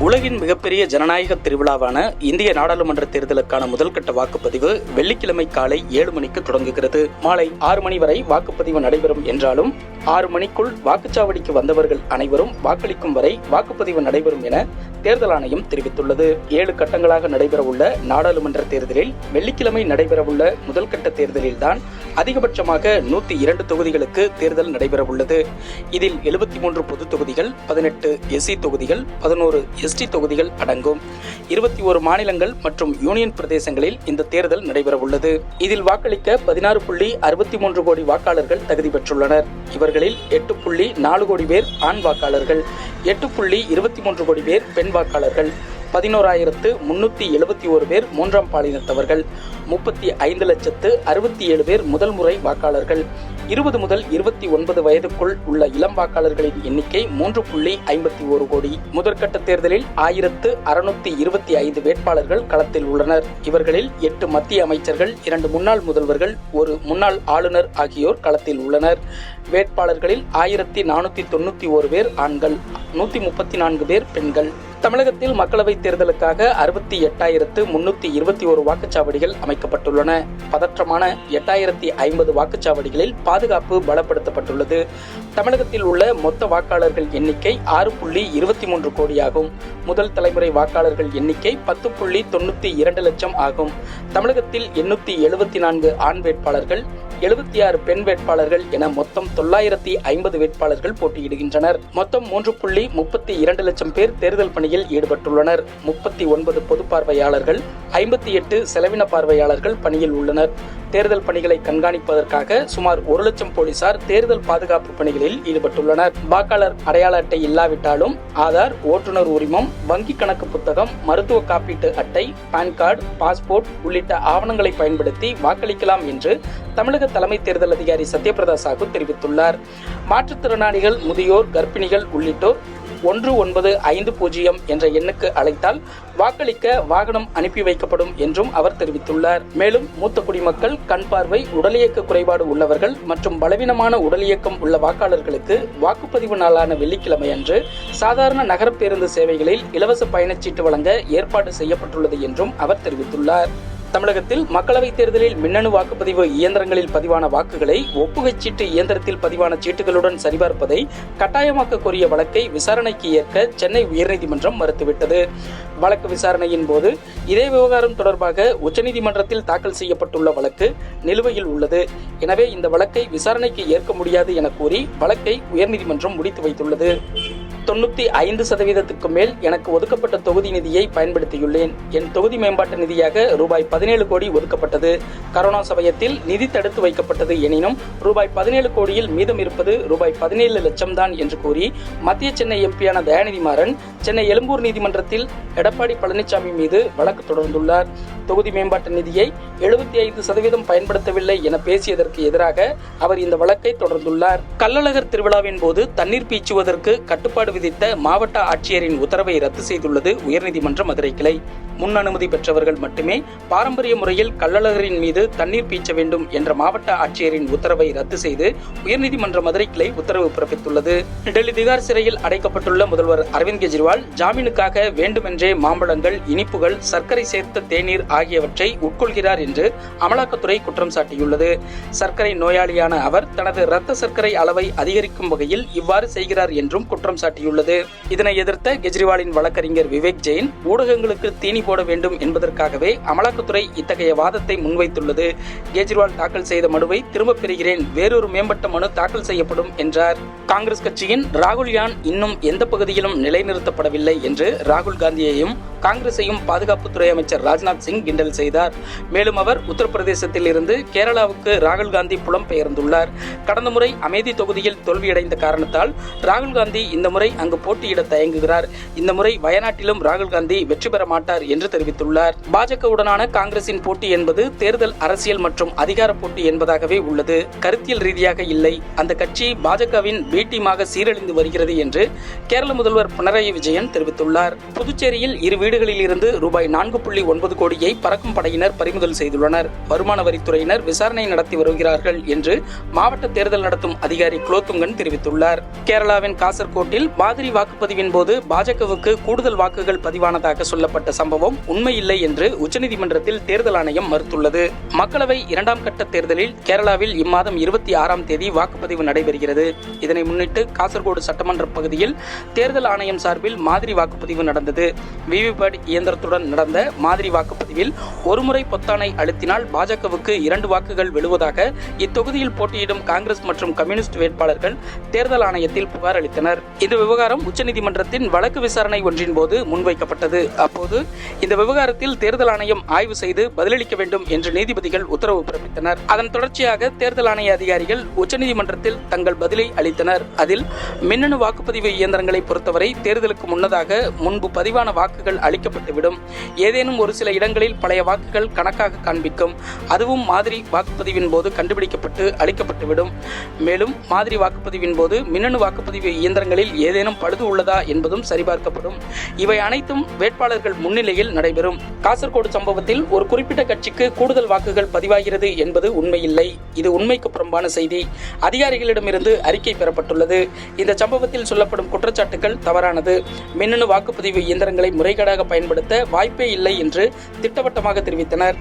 உலகின் மிகப்பெரிய ஜனநாயக திருவிழாவான இந்திய நாடாளுமன்ற தேர்தலுக்கான முதல்கட்ட வாக்குப்பதிவு வெள்ளிக்கிழமை காலை 7 மணிக்கு தொடங்குகிறது. மாலை 6 மணி வரை வாக்குப்பதிவு நடைபெறும் என்றாலும் 6 மணிக்குள் வாக்குச்சாவடிக்கு வந்தவர்கள் அனைவரும் வாக்களிக்கும் வரை வாக்குப்பதிவு நடைபெறும் என தேர்தல் ஆணையம் தெரிவித்துள்ளது. 7 கட்டங்களாக நடைபெறவுள்ள நாடாளுமன்ற தேர்தலில் வெள்ளிக்கிழமை நடைபெறவுள்ள முதல்கட்ட தேர்தலில்தான் அதிகபட்சமாக 102 தொகுதிகளுக்கு தேர்தல் நடைபெறவுள்ளது. இதில் 73 பொது தொகுதிகள், 18 எஸ்சி தொகுதிகள், 11 எஸ்டி தொகுதிகள் அடங்கும். 21 மாநிலங்கள் மற்றும் யூனியன் பிரதேசங்களில் இந்த தேர்தல் நடைபெறவுள்ளது. இதில் வாக்களிக்க 16.63 கோடி வாக்காளர்கள் தகுதி பெற்றுள்ளனர். இவர்களில் 8.4 கோடி பேர் ஆண் வாக்காளர்கள், 8.23 கோடி பேர் பெண் வாக்காளர்கள், 11,371 பேர் மூன்றாம் பாலினத்தவர்கள், 35,67,000 பேர் முதல் முறை வாக்காளர்கள். 20 முதல் 29 வயதுக்குள் உள்ள இளம் வாக்காளர்களின் எண்ணிக்கை 3.51 கோடி. முதற்கட்ட தேர்தலில் 1625 வேட்பாளர்கள் களத்தில் உள்ளனர். இவர்களில் 8 மத்திய அமைச்சர்கள், 2 முன்னாள் முதல்வர்கள், 1 முன்னாள் ஆளுநர் ஆகியோர் களத்தில் உள்ளனர். வேட்பாளர்களில் 1491 பேர் ஆண்கள், 134 பேர் பெண்கள். தமிழகத்தில் மக்களவைத் தேர்தலுக்காக 68,321 வாக்குச்சாவடிகள் அமைக்கப்பட்டுள்ளன. பதற்றமான 8,050 வாக்குச்சாவடிகளில் பாதுகாப்பு பலப்படுத்தப்பட்டுள்ளது. தமிழகத்தில் உள்ள மொத்த வாக்காளர்கள் எண்ணிக்கை 6.23 கோடியாகும். முதல் தலைமுறை வாக்காளர்கள் எண்ணிக்கை 10.92 லட்சம் ஆகும். தமிழகத்தில் 874 ஆண் வேட்பாளர்கள், 76 பெண் வேட்பாளர்கள் என மொத்தம் 950 வேட்பாளர்கள் போட்டியிடுகின்றனர். மொத்தம் 3.32 லட்சம் பேர் தேர்தல் பணியில் ஈடுபட்டுள்ளனர். 39 பொது பார்வையாளர்கள், 58 செலவின பார்வையாளர்கள் பணியில் உள்ளனர். தேர்தல் பணிகளை கண்காணிப்பதற்காக சுமார் 1 லட்சம் போலீசார் தேர்தல் பாதுகாப்பு பணிகளில் ஈடுபட்டுள்ளனர். வாக்காளர் அடையாள அட்டை இல்லாவிட்டாலும் ஆதார், ஓட்டுநர் உரிமம், வங்கி கணக்கு புத்தகம், மருத்துவ காப்பீட்டு அட்டை, பான் கார்டு, பாஸ்போர்ட் உள்ளிட்ட ஆவணங்களை பயன்படுத்தி வாக்களிக்கலாம் என்று தமிழக தலைமை தேர்தல் அதிகாரி சத்யபிரதா சாஹூ தெரிவித்துள்ளார். மாற்றுத்திறனாளிகள், முதியோர், கர்ப்பிணிகள் உள்ளிட்டோர் 1950 என்ற எண்ணுக்கு அழைத்தால் வாக்களிக்க வாகனம் அனுப்பி வைக்கப்படும் என்றும் அவர் தெரிவித்துள்ளார். மேலும் மூத்த குடிமக்கள், கண் பார்வை, உடல் இயக்க குறைபாடு உள்ளவர்கள் மற்றும் பலவீனமான உடல் இயக்கம் உள்ள வாக்காளர்களுக்கு வாக்குப்பதிவு நாளான வெள்ளிக்கிழமை அன்று சாதாரண நகர பேருந்து சேவைகளில் இலவச பயணச்சீட்டு வழங்க ஏற்பாடு செய்யப்பட்டுள்ளது என்றும் அவர் தெரிவித்துள்ளார். தமிழகத்தில் மக்களவைத் தேர்தலில் மின்னணு வாக்குப்பதிவு இயந்திரங்களில் பதிவான வாக்குகளை ஒப்புகைச் சீட்டு இயந்திரத்தில் பதிவான சீட்டுகளுடன் சரிபார்ப்பதை கட்டாயமாக்க கோரிய வழக்கை விசாரணைக்கு ஏற்க சென்னை உயர்நீதிமன்றம் மறுத்துவிட்டது. வழக்கு விசாரணையின் போது இதே விவகாரம் தொடர்பாக உச்சநீதிமன்றத்தில் தாக்கல் செய்யப்பட்டுள்ள வழக்கு நிலுவையில் உள்ளது. எனவே இந்த வழக்கை விசாரணைக்கு ஏற்க முடியாது என கூறி வழக்கை உயர்நீதிமன்றம் முடித்து வைத்துள்ளது. 95% மேல் எனக்கு ஒதுக்கப்பட்ட தொகுதி நிதியை பயன்படுத்தியுள்ளேன். என் தொகுதி மேம்பாட்டு நிதியாக ரூபாய் 17 கோடி ஒதுக்கப்பட்டது. கரோனா சமயத்தில் நிதி தடுத்து வைக்கப்பட்டது. எனினும் ரூபாய் 17 கோடியில் மீதம் இருப்பது ரூபாய் 17 லட்சம் தான் என்று கூறி மத்திய சென்னை எம்பியான தயாநிதி மாறன் சென்னை எழும்பூர் நீதிமன்றத்தில் எடப்பாடி பழனிசாமி மீது வழக்கு தொடர்ந்துள்ளார். தொகுதி மேம்பாட்டு நிதியை 75% பயன்படுத்தவில்லை என பேசியதற்கு எதிராக அவர் இந்த வழக்கை தொடர்ந்துள்ளார். கள்ளழகர் திருவிழாவின் போது தண்ணீர் பீச்சுவதற்கு கட்டுப்பாடு விதித்த மாவட்ட ஆட்சியரின் உத்தரவை ரத்து செய்துள்ளது உயர்நீதிமன்ற மதுரை கிளை. முன் அனுமதி பெற்றவர்கள் மட்டுமே பாரம்பரிய முறையில் கள்ளழகரின் மீது தண்ணீர் பீச்ச வேண்டும் என்ற மாவட்ட ஆட்சியரின் உத்தரவை ரத்து செய்து உயர்நீதிமன்ற மதுரை கிளை உத்தரவு பிறப்பித்துள்ளது. டெல்லி திகார் சிறையில் அடைக்கப்பட்டுள்ள முதல்வர் அரவிந்த் கெஜ்ரிவால் ஜாமீனுக்காக வேண்டுமென்றே மாம்பழங்கள், இனிப்புகள், சர்க்கரை சேர்த்த தேநீர் ஆகியவற்றை உட்கொள்கிறார் என்று அமலாக்கத்துறை குற்றம் சாட்டியுள்ளது. சர்க்கரை நோயாளியான அவர் தனது இரத்த சர்க்கரை அளவை அதிகரிக்கும் வகையில் இவ்வாறு செய்கிறார் என்றும் குற்றம் சாட்டியுள்ளது. இதனை எதிர்த்த கெஜ்ரிவாலின் வழக்கறிஞர் விவேக் ஜெயின் ஊடகங்களுக்கு தீனி போட வேண்டும் என்பதற்காகவே அமலாக்கத்துறை இத்தகைய வாதத்தை முன்வைத்துள்ளது. கெஜ்ரிவால் தாக்கல் செய்த மனுவை திரும்பப் பெறுகிறேன், வேறொரு மேம்பட்ட மனு தாக்கல் செய்யப்படும் என்றார். காங்கிரஸ் கட்சியின் ராகுல் யான் இன்னும் எந்த பகுதியிலும் நிலைநிறுத்தப்படவில்லை என்று ராகுல் காந்தியையும் காங்கிரஸையும் பாதுகாப்புத்துறை அமைச்சர் ராஜ்நாத் சிங் கிண்டல் செய்தார். மேலும் அவர் உத்தரப்பிரதேசத்தில் இருந்து கேரளாவுக்கு ராகுல் காந்தி புலம்பெயர்ந்துள்ளார். கடந்த முறை அமேதி தொகுதியில் தோல்வியடைந்த காரணத்தால் ராகுல் காந்தி இந்த முறை அங்கு போட்டியிட தயங்குகிறார். இந்த முறை வயநாட்டிலும் ராகுல் காந்தி வெற்றி பெற மாட்டார் என்று தெரிவித்துள்ளார். பாஜகவுடனான காங்கிரசின் போட்டி என்பது தேர்தல் அரசியல் மற்றும் அதிகார போட்டி என்பதாகவே உள்ளது, கருத்தியல் ரீதியாக இல்லை. அந்த கட்சி பாஜகவின் பி டீமாக சீரழிந்து வருகிறது என்று கேரள முதல்வர் பினராயி விஜயன் தெரிவித்துள்ளார். புதுச்சேரியில் இரு வீடுகளில் இருந்து ரூபாய் 4.9 கோடியை பறக்கும் படையினர் பறிமுதல் செய்துள்ளனர். வருமான வரித்துறையினர் விசாரணை நடத்தி வருகிறார்கள் என்று மாவட்ட தேர்தல் நடத்தும் அதிகாரி குலோத்துங்கன் தெரிவித்துள்ளார். கேரளாவின் காசர்கோட்டில் மாதிரி வாக்குப்பதிவின் போது பாஜகவுக்கு கூடுதல் வாக்குகள் பதிவானதாக சொல்லப்பட்ட சம்பவம் உண்மையில்லை என்று உச்சநீதிமன்றத்தில் தேர்தல் ஆணையம் மறுத்துள்ளது. மக்களவை 2ஆம் கட்ட தேர்தலில் கேரளாவில் இம்மாதம் 26ஆம் தேதி வாக்குப்பதிவு நடைபெறுகிறது. இதனை முன்னிட்டு காசர்கோடு சட்டமன்ற பகுதியில் தேர்தல் ஆணையம் சார்பில் மாதிரி வாக்குப்பதிவு நடந்தது. விவிபேட் இயந்திரத்துடன் நடந்த மாதிரி வாக்குப்பதிவில் ஒருமுறை பொத்தானை அழுத்தினால் பாஜகவுக்கு 2 வாக்குகள் விழுவதாக இத்தொகுதியில் போட்டியிடும் காங்கிரஸ் மற்றும் கம்யூனிஸ்ட் வேட்பாளர்கள் தேர்தல் ஆணையத்தில் புகார் அளித்தனர். இந்த விவகாரம் உச்சநீதிமன்றத்தின் வழக்கு விசாரணை ஒன்றின் போது முன்வைக்கப்பட்டது. அப்போது இந்த விவகாரத்தில் தேர்தல் ஆணையம் ஆய்வு செய்து பதிலளிக்க வேண்டும் என்று நீதிபதிகள் உத்தரவு பிறப்பித்தனர். அதன் தொடர்ச்சியாக தேர்தல் ஆணைய அதிகாரிகள் உச்சநீதிமன்றத்தில் தங்கள் பதிலை அளித்தனர். அதில் மின்னணு வாக்குப்பதிவு இயந்திரங்களை பொறுத்தவரை தேர்தலுக்கு முன்னதாக முன்பு பதிவான வாக்குகள் அளிக்கப்பட்டுவிடும். ஏதேனும் ஒரு சில இடங்களில் பழைய வாக்குகள் கணக்காக காண்பிக்கும். அதுவும் மாதிரி வாக்குப்பதிவின் போது கண்டுபிடிக்கப்பட்டு அளிக்கப்பட்டுவிடும். மேலும் மாதிரி வாக்குப்பதிவின் போது மின்னணு வாக்குப்பதிவு இயந்திரங்களில் ஏதேனும் பழுது உள்ளதா என்பதும் சரிபார்க்கப்படும். இவை அனைத்தும் வேட்பாளர்கள் முன்னிலையில் நடைபெறும். காசர்கோடு சம்பவத்தில் ஒரு குறிப்பிட்ட கட்சிக்கு கூடுதல் வாக்குகள் பதிவாகிறது என்பது உண்மையில்லை. இது உண்மைக்கு புறம்பான செய்தி. அதிகாரிகளிடமிருந்து அறிக்கை பெறப்பட்டுள்ளது. இந்த சம்பவத்தில் சொல்லப்படும் குற்றச்சாட்டுகள் தவறானது. மின்னணு வாக்குப்பதிவு இயந்திரங்களை முறைகேடாக பயன்படுத்த வாய்ப்பே இல்லை என்று திட்டவட்டமாக தெரிவித்தனர்.